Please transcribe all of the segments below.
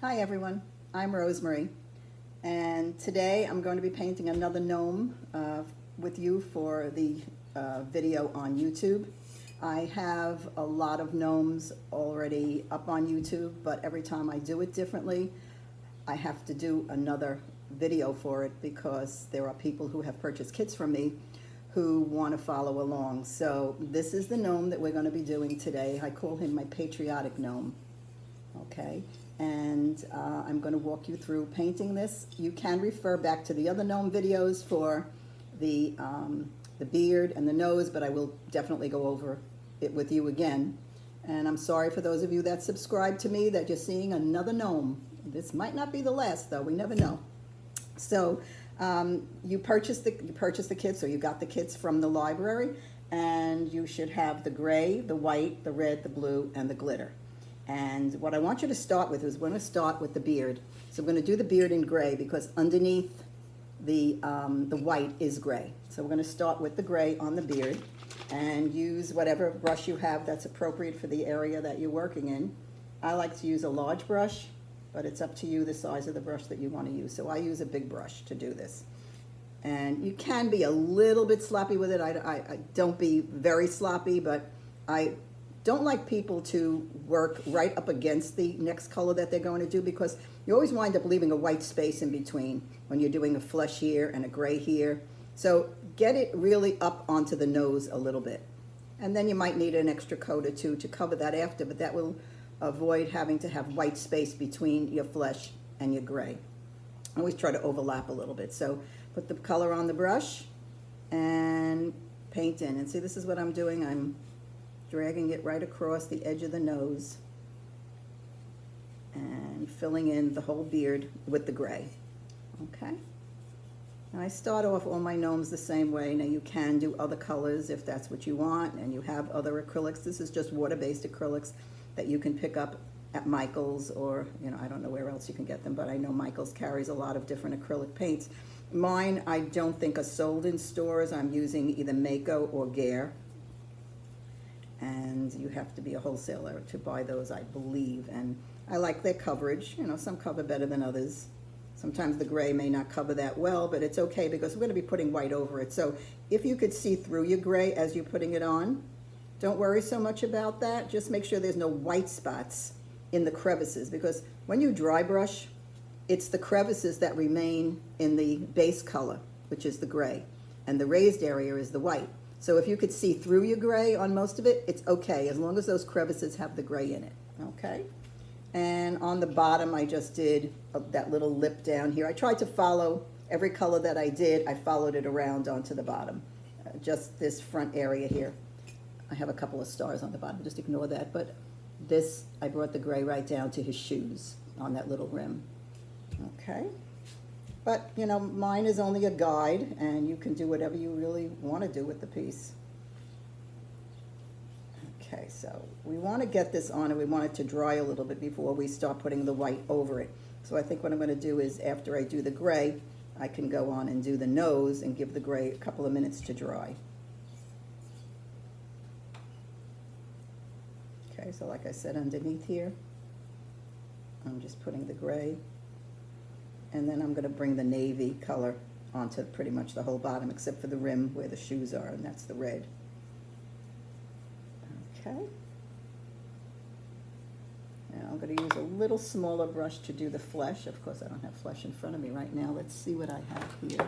Hi everyone, I'm Rosemary, and today I'm going to be painting another gnome with you for the video on YouTube. I have a lot of gnomes already up on YouTube, but every time I do it differently, I have to do another video for it because there are people who have purchased kits from me who want to follow along. So this is the gnome that we're going to be doing today. I call him my Patriotic gnome. Okay, and I'm going to walk you through painting this. You can refer back to the other gnome videos for the beard and the nose, but I will definitely go over it with you again. And I'm sorry for those of you that subscribe to me that you're seeing another gnome. This might not be the last, though. We never know. So you purchased the kits, or you got the kits from the library, and you should have the gray, the white, the red, the blue, and the glitter. And what I want you to start with is we're going to start with the beard. So we're going to do the beard in gray because underneath the white is gray. So we're going to start with the gray on the beard and use whatever brush you have that's appropriate for the area that you're working in. I like to use a large brush, but it's up to you the size of the brush that you want to use. So I use a big brush to do this. And you can be a little bit sloppy with it. I don't be very sloppy, but I don't like people to work right up against the next color that they're going to do because you always wind up leaving a white space in between when you're doing a flesh here and a gray here. So get it really up onto the nose a little bit. And then you might need an extra coat or two to cover that after, but that will avoid having to have white space between your flesh and your gray. I always try to overlap a little bit. So put the color on the brush and paint in. And see, this is what I'm doing. I'm dragging it right across the edge of the nose and filling in the whole beard with the gray. Okay. Now I start off all my gnomes the same way. Now you can do other colors if that's what you want, and you have other acrylics. This is just water-based acrylics that you can pick up at Michael's, or I don't know where else you can get them, but I know Michael's carries a lot of different acrylic paints. Mine I don't think are sold in stores. I'm using either Mako or Gare. And you have to be a wholesaler to buy those, I believe. And I like their coverage. Some cover better than others. Sometimes the gray may not cover that well, but it's okay because we're going to be putting white over it. So if you could see through your gray as you're putting it on, don't worry so much about that. Just make sure there's no white spots in the crevices, because when you dry brush, it's the crevices that remain in the base color, which is the gray, and the raised area is the white. So if you could see through your gray on most of it, it's okay, as long as those crevices have the gray in it, okay? And on the bottom, I just did that little lip down here. I tried to follow every color that I did. I followed it around onto the bottom, just this front area here. I have a couple of stars on the bottom, just ignore that. But this, I brought the gray right down to his shoes on that little rim, okay? But, mine is only a guide, and you can do whatever you really want to do with the piece. Okay, so we want to get this on, and we want it to dry a little bit before we start putting the white over it. So I think what I'm going to do is, after I do the gray, I can go on and do the nose and give the gray a couple of minutes to dry. Okay, so like I said, underneath here, I'm just putting the gray. And then I'm going to bring the navy color onto pretty much the whole bottom, except for the rim where the shoes are, and that's the red. Okay. Now I'm going to use a little smaller brush to do the flesh. Of course, I don't have flesh in front of me right now. Let's see what I have here.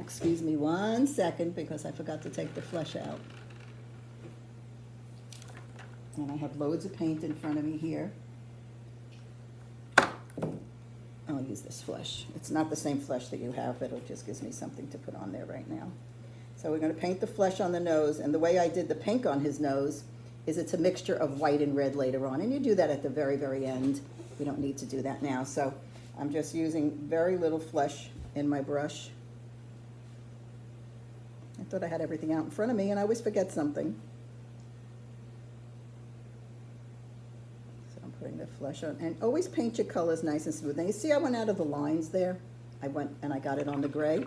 Excuse me 1 second, because I forgot to take the flesh out. And I have loads of paint in front of me here. I'll use this flesh. It's not the same flesh that you have, but it just gives me something to put on there right now. So we're going to paint the flesh on the nose, and the way I did the pink on his nose is it's a mixture of white and red later on, and you do that at the very, very end. We don't need to do that now. So I'm just using very little flesh in my brush. I thought I had everything out in front of me, and I always forget something. Putting the flesh on, and always paint your colors nice and smooth. Now you see I went out of the lines there. I went and I got it on the gray.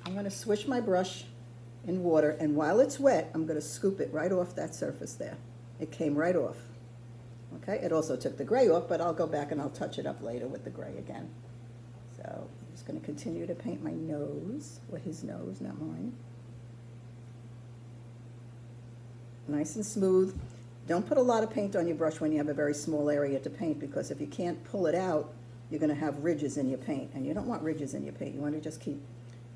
I'm going to swish my brush in water, and while it's wet, I'm going to scoop it right off that surface there. It came right off. Okay, it also took the gray off, but I'll go back and I'll touch it up later with the gray again. So I'm just going to continue to paint my nose, or his nose, not mine. Nice and smooth. Don't put a lot of paint on your brush when you have a very small area to paint, because if you can't pull it out, you're going to have ridges in your paint, and you don't want ridges in your paint. You want to just keep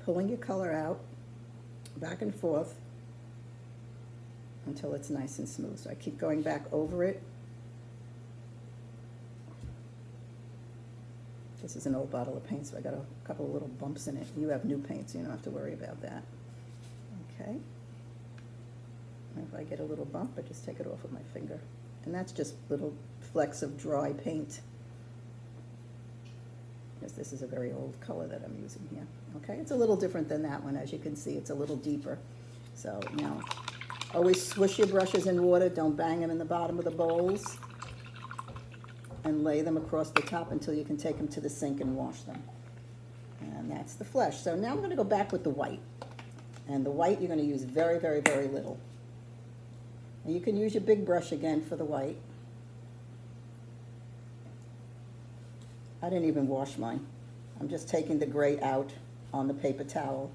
pulling your color out back and forth until it's nice and smooth. So I keep going back over it. This is an old bottle of paint, so I got a couple of little bumps in it. You have new paint, so you don't have to worry about that. Okay. And if I get a little bump, I just take it off with my finger. And that's just little flecks of dry paint, because this is a very old color that I'm using here. Okay, it's a little different than that one. As you can see, it's a little deeper. So now, always swish your brushes in water. Don't bang them in the bottom of the bowls. And lay them across the top until you can take them to the sink and wash them. And that's the flesh. So now I'm going to go back with the white. And the white you're going to use very, very, very little. And you can use your big brush again for the white. I didn't even wash mine. I'm just taking the gray out on the paper towel.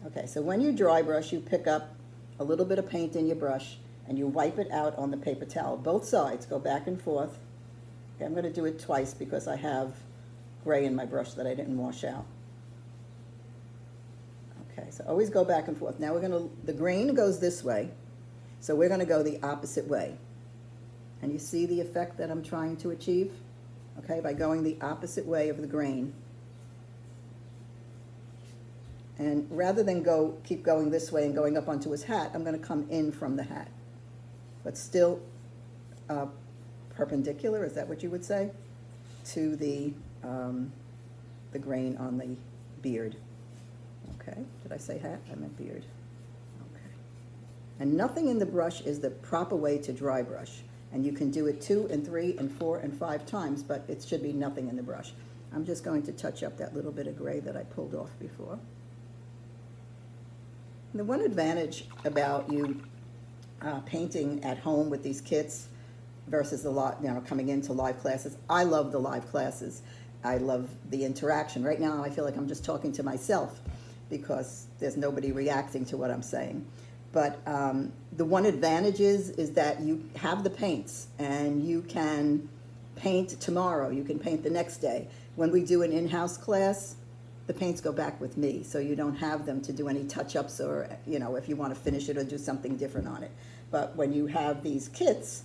Okay, so when you dry brush, you pick up a little bit of paint in your brush and you wipe it out on the paper towel. Both sides, go back and forth. Okay, I'm going to do it twice because I have gray in my brush that I didn't wash out. Okay, so always go back and forth. Now we're going to, the grain goes this way, so we're going to go the opposite way. And you see the effect that I'm trying to achieve? Okay, by going the opposite way of the grain. And rather than keep going this way and going up onto his hat, I'm going to come in from the hat. But still perpendicular, is that what you would say, to the grain on the beard. Okay, did I say hat? I meant beard. Okay. And nothing in the brush is the proper way to dry brush. And you can do it 2 and 3 and 4 and 5 times, but it should be nothing in the brush. I'm just going to touch up that little bit of gray that I pulled off before. And the one advantage about you painting at home with these kits versus coming into live classes. I love the live classes. I love the interaction. Right now I feel like I'm just talking to myself because there's nobody reacting to what I'm saying. But the one advantage is that you have the paints and you can paint tomorrow. You can paint the next day. When we do an in-house class, the paints go back with me, so you don't have them to do any touch-ups or, if you want to finish it or do something different on it. But when you have these kits,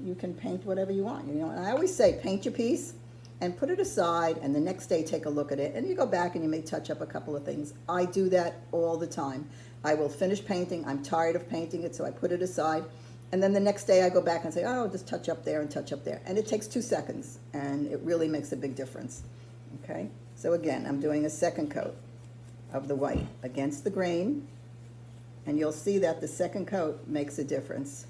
you can paint whatever you want. And I always say, paint your piece and put it aside, and the next day take a look at it, and you go back and you may touch up a couple of things. I do that all the time. I will finish painting. I'm tired of painting it, so I put it aside. And then the next day I go back and say, oh, just touch up there and touch up there. And it takes 2 seconds, and it really makes a big difference. Okay? So again, I'm doing a second coat of the white against the grain, and you'll see that the second coat makes a difference,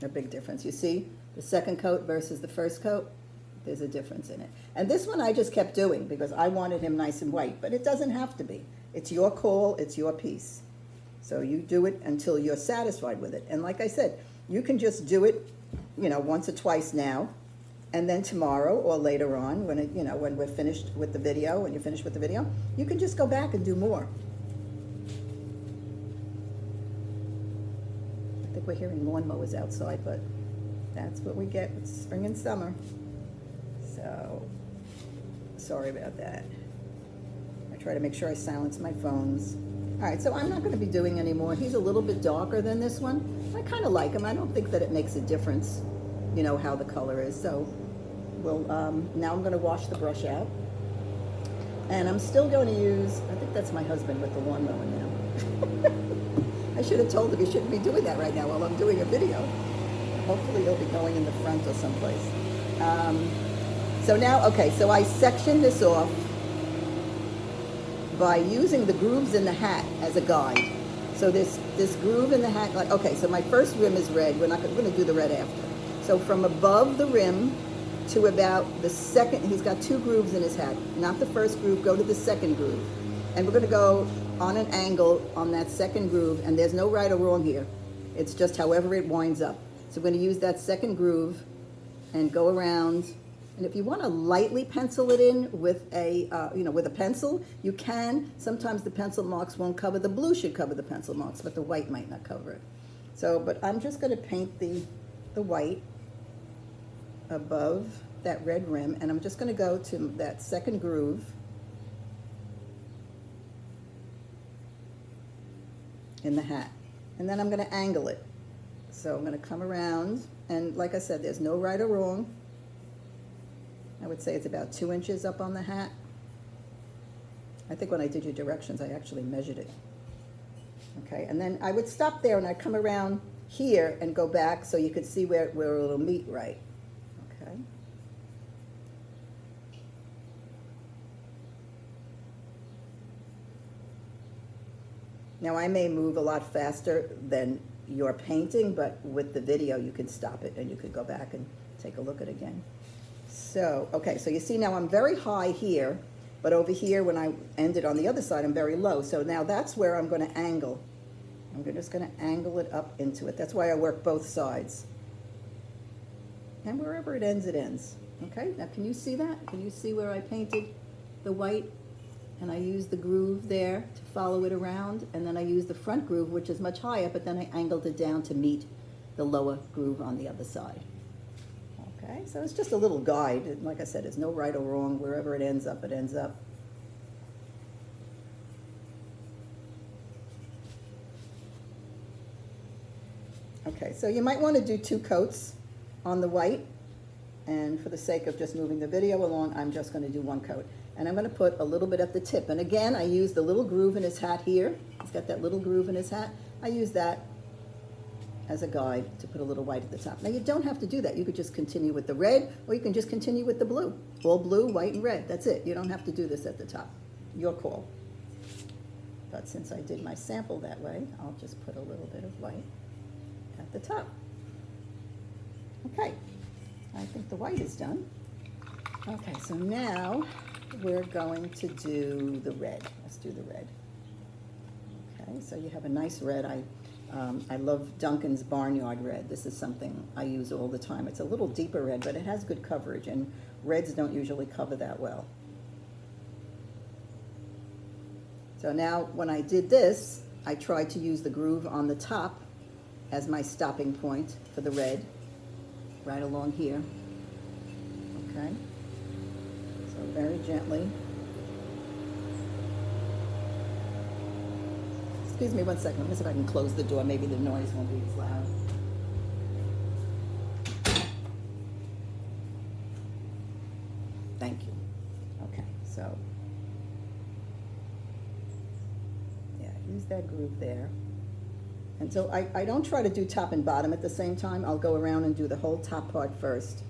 a big difference. You see the second coat versus the first coat? There's a difference in it. And this one I just kept doing because I wanted him nice and white, but it doesn't have to be. It's your call, it's your piece. So you do it until you're satisfied with it. And like I said, you can just do it, once or twice now, and then tomorrow or later on, when when we're finished with the video, when you're finished with the video, you can just go back and do more. I think we're hearing lawnmowers outside, but that's what we get with spring and summer. So, sorry about that. I try to make sure I silence my phones. All right, so I'm not going to be doing any more. He's a little bit darker than this one. I kind of like him. I don't think that it makes a difference, how the color is. So now I'm going to wash the brush out. And I'm still going to use, I think that's my husband with the lawnmower now. I should have told him he shouldn't be doing that right now while I'm doing a video. Hopefully he'll be going in the front or someplace. So now, okay, so I sectioned this off by using the grooves in the hat as a guide. So this groove in the hat, okay, so my first rim is red. We're going to do the red after. So from above the rim to about the second, he's got 2 grooves in his hat. Not the first groove, go to the second groove. And we're going to go on an angle on that second groove, and there's no right or wrong here. It's just however it winds up. So I'm going to use that second groove and go around. And if you want to lightly pencil it in with a, with a pencil, you can. Sometimes the pencil marks won't cover. The blue should cover the pencil marks, but the white might not cover it. So, but I'm just going to paint the white above that red rim, and I'm just going to go to that second groove in the hat. And then I'm going to angle it. So I'm going to come around, and like I said, there's no right or wrong. I would say it's about 2 inches up on the hat. I think when I did your directions, I actually measured it. Okay, and then I would stop there and I'd come around here and go back so you could see where it'll meet right. Okay. Now I may move a lot faster than your painting, but with the video you can stop it and you could go back and take a look at it again. So, okay, so you see now I'm very high here, but over here when I ended on the other side, I'm very low. So now that's where I'm going to angle. I'm just going to angle it up into it. That's why I work both sides. And wherever it ends, it ends. Okay, now can you see that? Can you see where I painted the white? And I used the groove there to follow it around. And then I used the front groove, which is much higher, but then I angled it down to meet the lower groove on the other side. Okay, so it's just a little guide. And like I said, there's no right or wrong. Wherever it ends up, it ends up. Okay, so you might want to do 2 coats on the white. And for the sake of just moving the video along, I'm just going to do 1 coat. And I'm going to put a little bit at the tip. And again, I use the little groove in his hat here. He's got that little groove in his hat. I use that as a guide to put a little white at the top. Now you don't have to do that. You could just continue with the red, or you can just continue with the blue. All blue, white, and red. That's it. You don't have to do this at the top. Your call. But since I did my sample that way, I'll just put a little bit of white at the top. Okay, I think the white is done. Okay, so now we're going to do the red. Let's do the red. Okay, so you have a nice red. I love Duncan's Barnyard Red. This is something I use all the time. It's a little deeper red, but it has good coverage, and reds don't usually cover that well. So now when I did this, I tried to use the groove on the top as my stopping point for the red, right along here. Okay, so very gently. Excuse me 1 second. Let me see if I can close the door. Maybe the noise won't be as loud. Thank you. Okay, so yeah, use that groove there. And so I don't try to do top and bottom at the same time. I'll go around and do the whole top part first.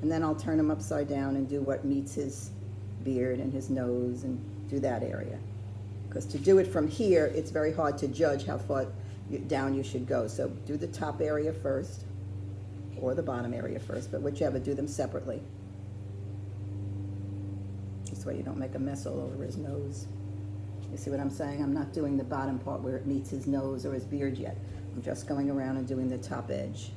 And then I'll turn him upside down and do what meets his beard and his nose and do that area. Because to do it from here, it's very hard to judge how far down you should go. So do the top area first, or the bottom area first, but whichever, do them separately. This way you don't make a mess all over his nose. You see what I'm saying? I'm not doing the bottom part where it meets his nose or his beard yet. I'm just going around and doing the top edge.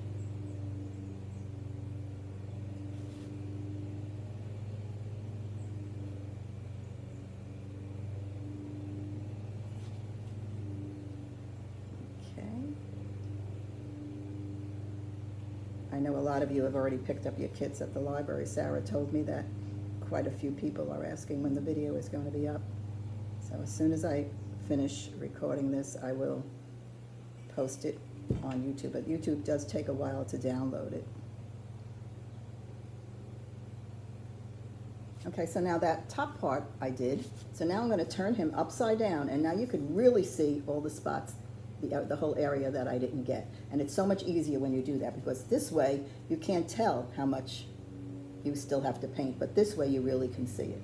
I know a lot of you have already picked up your kits at the library. Sarah told me that quite a few people are asking when the video is going to be up. So as soon as I finish recording this, I will post it on YouTube. But YouTube does take a while to download it. Okay, so now that top part I did. So now I'm going to turn him upside down, and now you can really see all the spots, the whole area that I didn't get. And it's so much easier when you do that, because this way you can't tell how much you still have to paint, but this way you really can see it.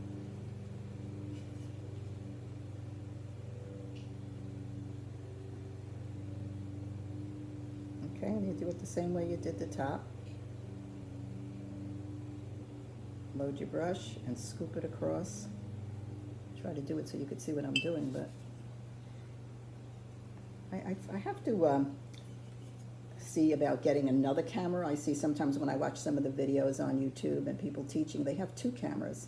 Okay, and you do it the same way you did the top. Load your brush and scoop it across. Try to do it so you could see what I'm doing, but I have to see about getting another camera. I see sometimes when I watch some of the videos on YouTube and people teaching, they have 2 cameras.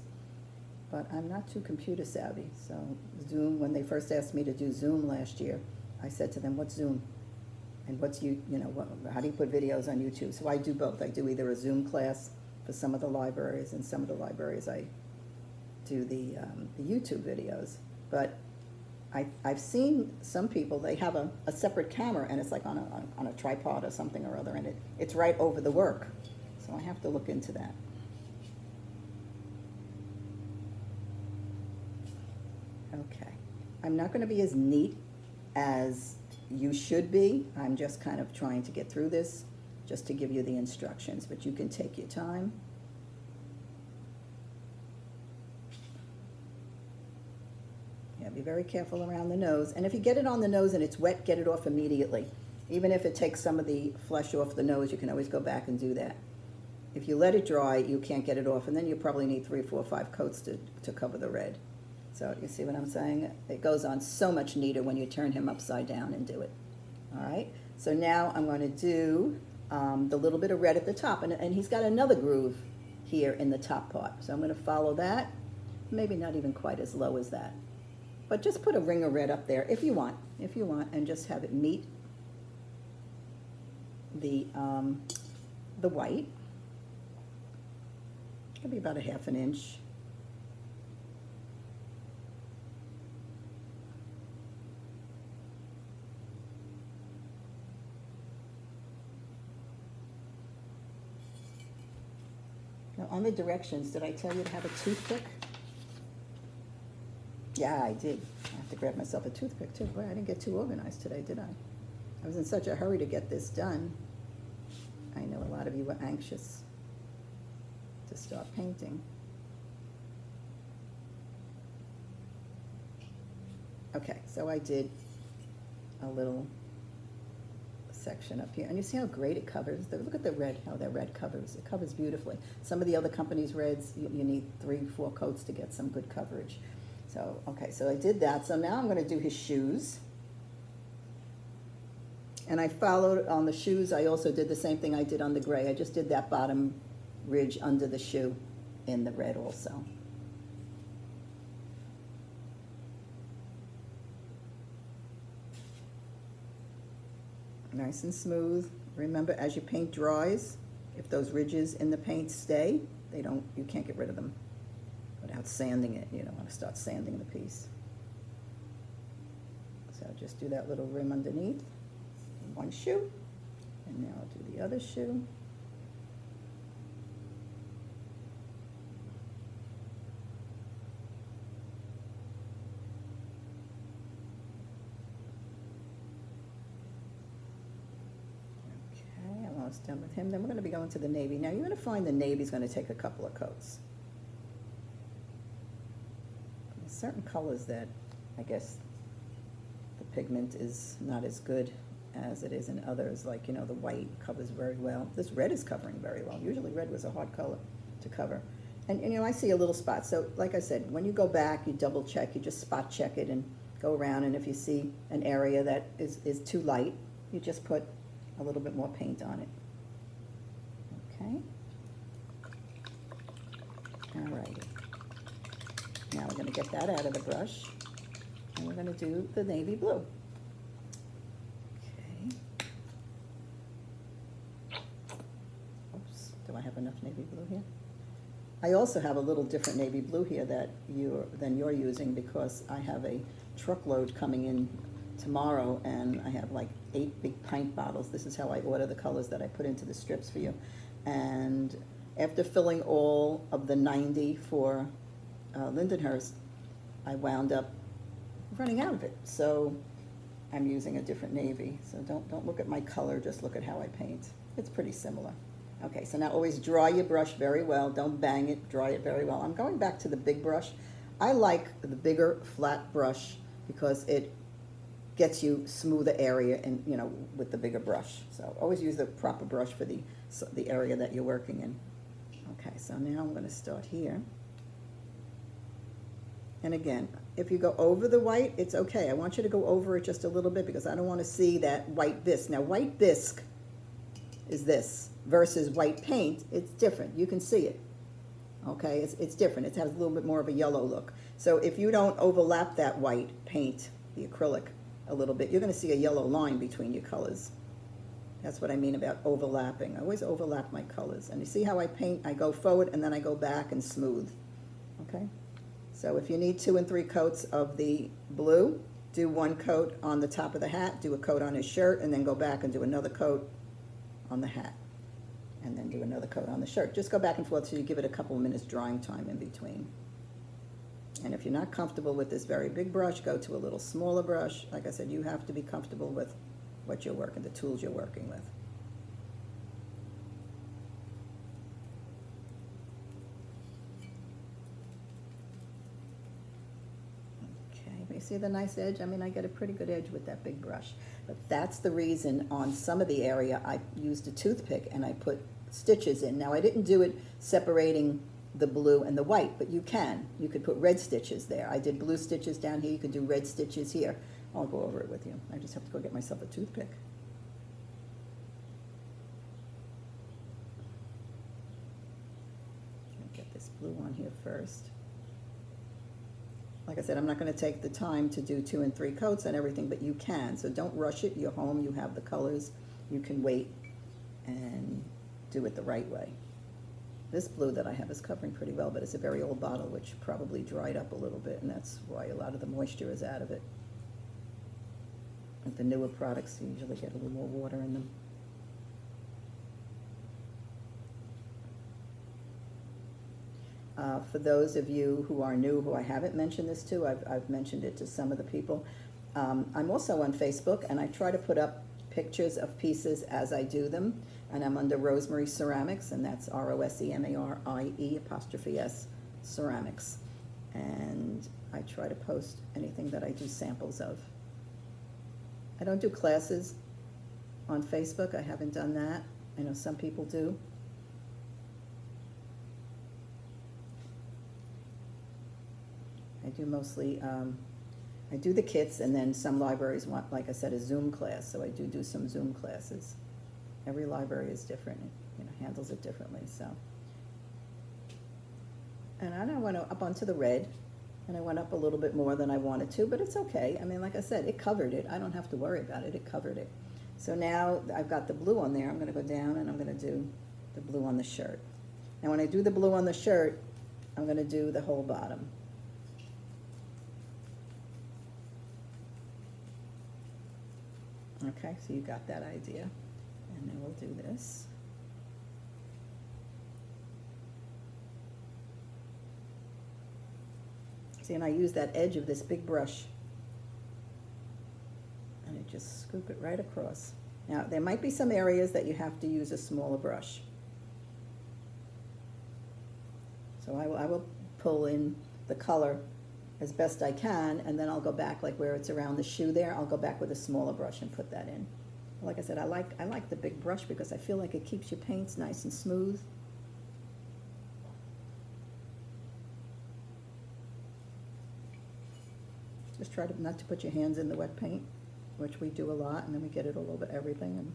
But I'm not too computer savvy. So Zoom, when they first asked me to do Zoom last year, I said to them, what's Zoom? And what's how do you put videos on YouTube? So I do both. I do either a Zoom class for some of the libraries, and some of the libraries I do the YouTube videos. But I've seen some people, they have a separate camera, and it's like on a tripod or something or other, and it's right over the work. So I have to look into that. Okay. I'm not going to be as neat as you should be. I'm just kind of trying to get through this just to give you the instructions, but you can take your time. Yeah, be very careful around the nose. And if you get it on the nose and it's wet, get it off immediately. Even if it takes some of the flesh off the nose, you can always go back and do that. If you let it dry, you can't get it off, and then you probably need 3, 4, 5 coats to cover the red. So you see what I'm saying? It goes on so much neater when you turn him upside down and do it. All right, so now I'm going to do the little bit of red at the top, and he's got another groove here in the top part. So I'm going to follow that, maybe not even quite as low as that. But just put a ring of red up there if you want, and just have it meet the white. It'll be about a 1/2 inch. Now on the directions, did I tell you to have a toothpick? Yeah, I did. I have to grab myself a toothpick too. Boy, I didn't get too organized today, did I? I was in such a hurry to get this done. I know a lot of you were anxious to start painting. Okay, so I did a little section up here, and you see how great it covers. Look at the red, how that red covers. It covers beautifully. Some of the other companies' reds, you need 3, 4 coats to get some good coverage. So, okay, so I did that. So now I'm going to do his shoes. And I followed on the shoes. I also did the same thing I did on the gray. I just did that bottom ridge under the shoe in the red also. Nice and smooth. Remember, as your paint dries, if those ridges in the paint stay, you can't get rid of them without sanding it. You don't want to start sanding the piece. So just do that little rim underneath one shoe, and now I'll do the other shoe. Okay, I'm almost done with him. Then we're going to be going to the navy. Now you're going to find the navy's going to take a couple of coats. There's certain colors that I guess the pigment is not as good as it is in others, like, the white covers very well. This red is covering very well. Usually red was a hard color to cover. And I see a little spot. So like I said, when you go back, you double check, you just spot check it and go around, and if you see an area that is too light, you just put a little bit more paint on it. Okay. All righty. Now we're going to get that out of the brush, and we're going to do the navy blue. Do I have enough navy blue here? I also have a little different navy blue here than you're using, because I have a truckload coming in tomorrow, and I have like 8 big pint bottles. This is how I order the colors that I put into the strips for you. And after filling all of the 90 for Lindenhurst, I wound up running out of it. So I'm using a different navy. So don't look at my color, just look at how I paint. It's pretty similar. Okay, so now always dry your brush very well. Don't bang it, dry it very well. I'm going back to the big brush. I like the bigger flat brush because it gets you smoother area and with the bigger brush. So always use the proper brush for the area that you're working in. Okay, so now I'm going to start here. And again, if you go over the white, it's okay. I want you to go over it just a little bit because I don't want to see that white bisque. Now white bisque is this versus white paint. It's different. You can see it. Okay, it's different. It has a little bit more of a yellow look. So if you don't overlap that white paint, the acrylic, a little bit, you're going to see a yellow line between your colors. That's what I mean about overlapping. I always overlap my colors. And you see how I paint? I go forward and then I go back and smooth. Okay? So if you need 2 and 3 coats of the blue, do 1 coat on the top of the hat, do a coat on his shirt, and then go back and do another coat on the hat. And then do another coat on the shirt. Just go back and forth so you give it a couple of minutes drying time in between. And if you're not comfortable with this very big brush, go to a little smaller brush. Like I said, you have to be comfortable with what you're working, the tools you're working with. Okay, you see the nice edge? I mean, I get a pretty good edge with that big brush. But that's the reason on some of the area I used a toothpick and I put stitches in. Now I didn't do it separating the blue and the white, but you can. You could put red stitches there. I did blue stitches down here. You could do red stitches here. I'll go over it with you. I just have to go get myself a toothpick. Get this blue on here first. Like I said, I'm not going to take the time to do 2 and 3 coats and everything, but you can. So don't rush it. You're home. You have the colors. You can wait and do it the right way. This blue that I have is covering pretty well, but it's a very old bottle, which probably dried up a little bit, and that's why a lot of the moisture is out of it. With the newer products, you usually get a little more water in them. For those of you who are new, who I haven't mentioned this to, I've mentioned it to some of the people. I'm also on Facebook, and I try to put up pictures of pieces as I do them, and I'm under Rosemary Ceramics, and that's ROSEMARIE'(s) Ceramics. And I try to post anything that I do samples of. I don't do classes on Facebook. I haven't done that. I know some people do. I do mostly, I do the kits, and then some libraries want, like I said, a Zoom class, so I do some Zoom classes. Every library is different, handles it differently, so. And I went up onto the red, and I went up a little bit more than I wanted to, but it's okay. I mean, like I said, it covered it. I don't have to worry about it. It covered it. So now I've got the blue on there. I'm going to go down, and I'm going to do the blue on the shirt. Now when I do the blue on the shirt, I'm going to do the whole bottom. Okay, so you got that idea. And then we'll do this. See, and I use that edge of this big brush. And I just scoop it right across. Now, there might be some areas that you have to use a smaller brush. So I will pull in the color as best I can, and then I'll go back, like where it's around the shoe there, I'll go back with a smaller brush and put that in. Like I said, I like the big brush because I feel like it keeps your paints nice and smooth. Just try to not to put your hands in the wet paint, which we do a lot, and then we get it all over everything. And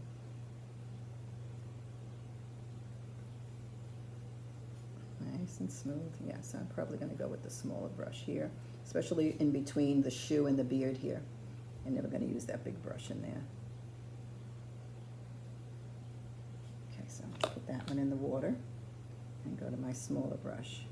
nice and smooth. Yeah, so I'm probably going to go with the smaller brush here, especially in between the shoe and the beard here. I'm never going to use that big brush in there. Okay, so I'm going to put that one in the water and go to my smaller brush.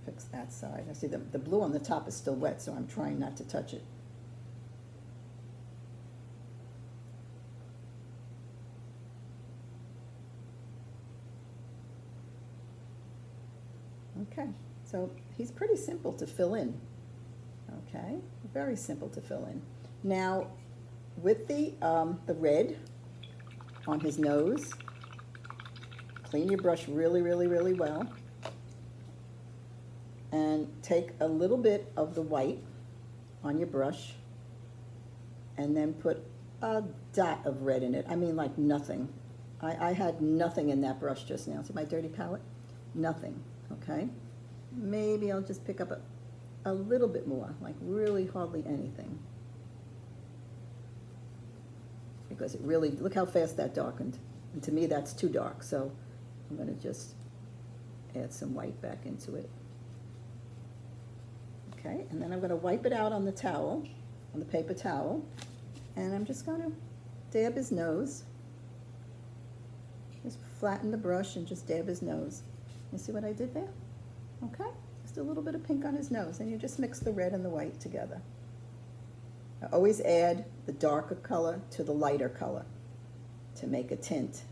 Fix that side. I see the blue on the top is still wet, so I'm trying not to touch it. Okay, so he's pretty simple to fill in. Okay, very simple to fill in. Now, with the red on his nose, clean your brush really, really, really well. And take a little bit of the white on your brush and then put a dot of red in it. I mean, like nothing. I had nothing in that brush just now. See my dirty palette? Nothing, okay? Maybe I'll just pick up a little bit more, like really hardly anything. Because it really, look how fast that darkened. And to me, that's too dark, so I'm gonna just add some white back into it. Okay, and then I'm gonna wipe it out on the towel, on the paper towel, and I'm just gonna dab his nose. Just flatten the brush and just dab his nose. You see what I did there? Okay, just a little bit of pink on his nose, and you just mix the red and the white together. I always add the darker color to the lighter color to make a tint.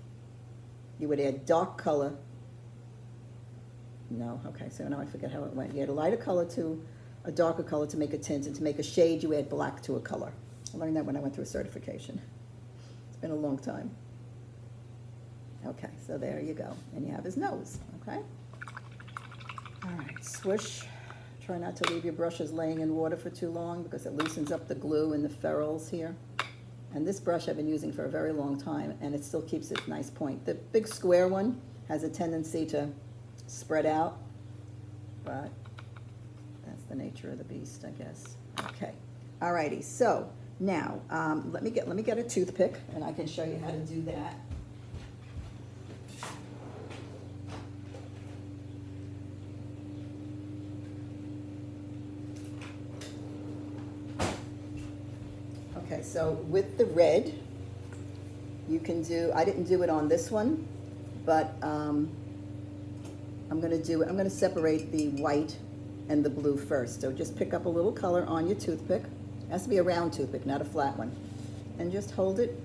You would add dark color. No, okay, so now I forget how it went. You add a lighter color to a darker color to make a tint, and to make a shade, you add black to a color. I learned that when I went through a certification. It's been a long time. Okay, so there you go. And you have his nose, okay? All right, swoosh. Try not to leave your brushes laying in water for too long because it loosens up the glue and the ferrules here. And this brush I've been using for a very long time, and it still keeps its nice point. The big square one has a tendency to spread out, but that's the nature of the beast, I guess. Okay, all righty, so now let me get a toothpick, and I can show you how to do that. Okay, so with the red, you can do, I didn't do it on this one, but I'm going to separate the white and the blue first. So just pick up a little color on your toothpick. It has to be a round toothpick, not a flat one. And just hold it.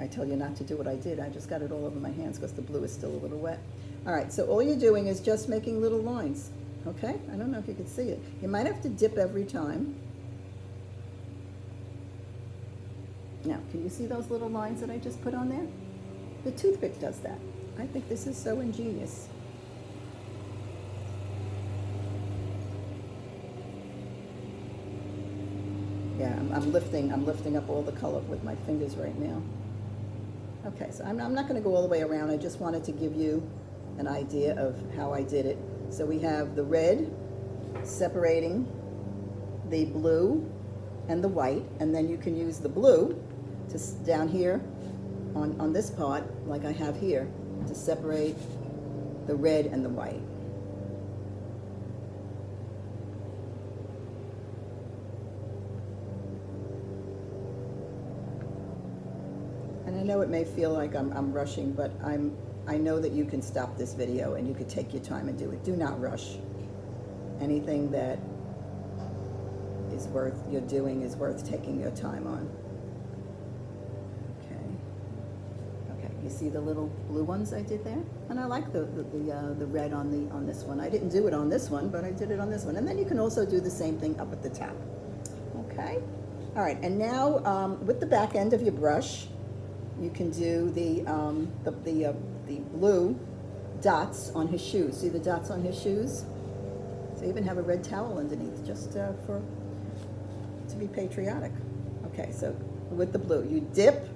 I tell you not to do what I did. I just got it all over my hands because the blue is still a little wet. All right, so all you're doing is just making little lines, okay? I don't know if you can see it. You might have to dip every time. Now, can you see those little lines that I just put on there? The toothpick does that. I think this is so ingenious. Yeah, I'm lifting up all the color with my fingers right now. Okay, so I'm not going to go all the way around. I just wanted to give you an idea of how I did it. So we have the red separating the blue and the white, and then you can use the blue to down here on this part, like I have here, to separate the red and the white. And I know it may feel like I'm rushing, but I know that you can stop this video and you could take your time and do it. Do not rush. Anything that is worth you're doing is worth taking your time on. Okay, you see the little blue ones I did there? And I like the red on this one. I didn't do it on this one, but I did it on this one. And then you can also do the same thing up at the top. Okay? All right, and now with the back end of your brush, you can do the blue dots on his shoes. See the dots on his shoes? So I even have a red towel underneath just to be patriotic. Okay, so with the blue, you dip,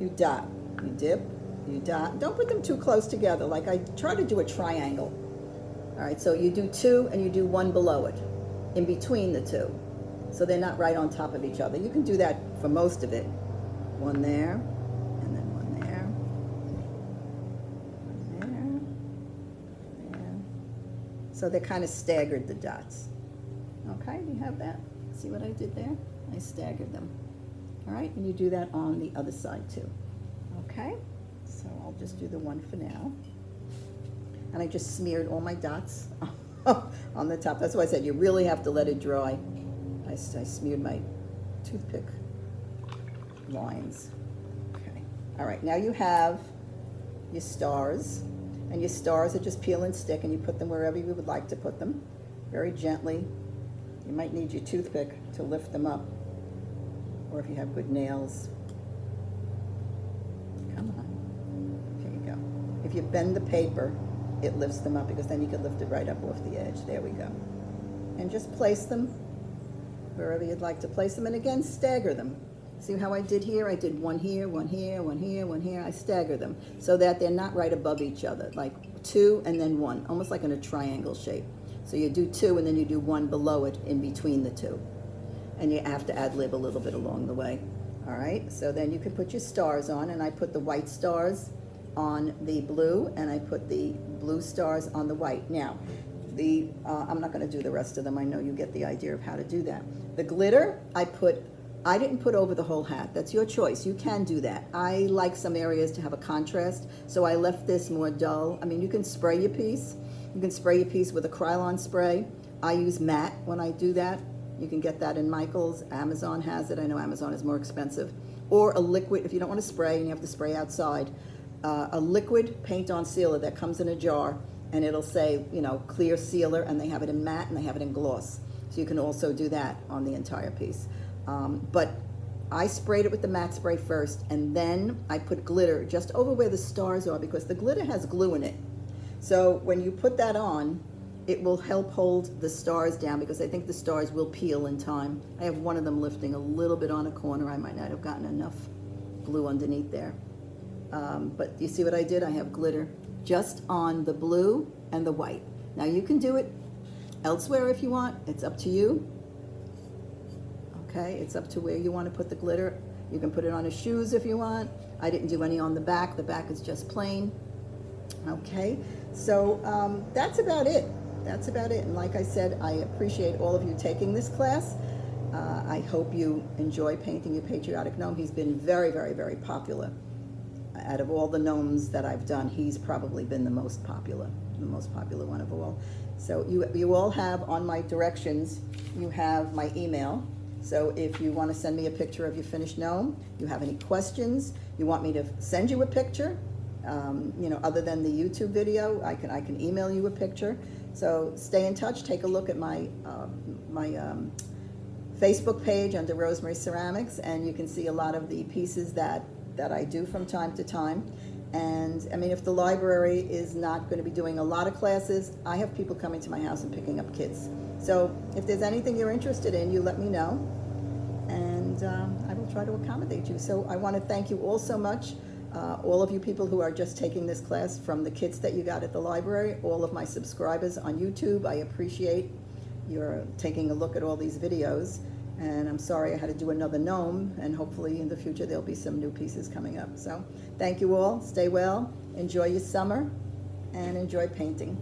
you dot, you dip, you dot. Don't put them too close together. Like I try to do a triangle. All right, so you do two and you do one below it, in between the two. So they're not right on top of each other. You can do that for most of it. One there, and then one there, one there. So they're kind of staggered, the dots. Okay, you have that? See what I did there? I staggered them. All right, and you do that on the other side too. Okay, so I'll just do the one for now. And I just smeared all my dots on the top. That's why I said you really have to let it dry. I smeared my toothpick lines. Okay, all right, now you have your stars. And your stars are just peel and stick, and you put them wherever you would like to put them, very gently. You might need your toothpick to lift them up, or if you have good nails. Come on. There you go. If you bend the paper, it lifts them up, because then you can lift it right up off the edge. There we go. And just place them wherever you'd like to place them, and again, stagger them. See how I did here? I did one here, one here, one here, one here. I stagger them so that they're not right above each other, like two and then one, almost like in a triangle shape. So you do two and then you do one below it in between the two. And you have to ad-lib a little bit along the way. All right, so then you can put your stars on, and I put the white stars on the blue, and I put the blue stars on the white. Now, I'm not going to do the rest of them. I know you get the idea of how to do that. The glitter, I didn't put over the whole hat. That's your choice. You can do that. I like some areas to have a contrast, so I left this more dull. I mean, you can spray your piece. You can spray your piece with a Krylon spray. I use matte when I do that. You can get that in Michael's. Amazon has it. I know Amazon is more expensive. Or a liquid, if you don't want to spray and you have to spray outside, a liquid paint-on sealer that comes in a jar, and it'll say, you know, clear sealer, and they have it in matte and they have it in gloss. So you can also do that on the entire piece. But I sprayed it with the matte spray first, and then I put glitter just over where the stars are, because the glitter has glue in it. So when you put that on, it will help hold the stars down, because I think the stars will peel in time. I have one of them lifting a little bit on a corner. I might not have gotten enough glue underneath there. But you see what I did? I have glitter just on the blue and the white. Now you can do it elsewhere if you want. It's up to you. Okay, it's up to where you want to put the glitter. You can put it on his shoes if you want. I didn't do any on the back. The back is just plain. Okay, so that's about it. That's about it. And like I said, I appreciate all of you taking this class. I hope you enjoy painting your patriotic gnome. He's been very, very, very popular. Out of all the gnomes that I've done, he's probably been the most popular one of all. So you all have on my directions, you have my email. So if you want to send me a picture of your finished gnome, you have any questions, you want me to send you a picture, you know, other than the YouTube video, I can email you a picture. So stay in touch. Take a look at my Facebook page under Rosemary Ceramics, and you can see a lot of the pieces that I do from time to time. And I mean, if the library is not going to be doing a lot of classes, I have people coming to my house and picking up kits. So if there's anything you're interested in, you let me know, and I will try to accommodate you. So I want to thank you all so much. All of you people who are just taking this class from the kits that you got at the library, all of my subscribers on YouTube, I appreciate your taking a look at all these videos. And I'm sorry I had to do another gnome, and hopefully in the future there'll be some new pieces coming up. So thank you all. Stay well. Enjoy your summer, and enjoy painting.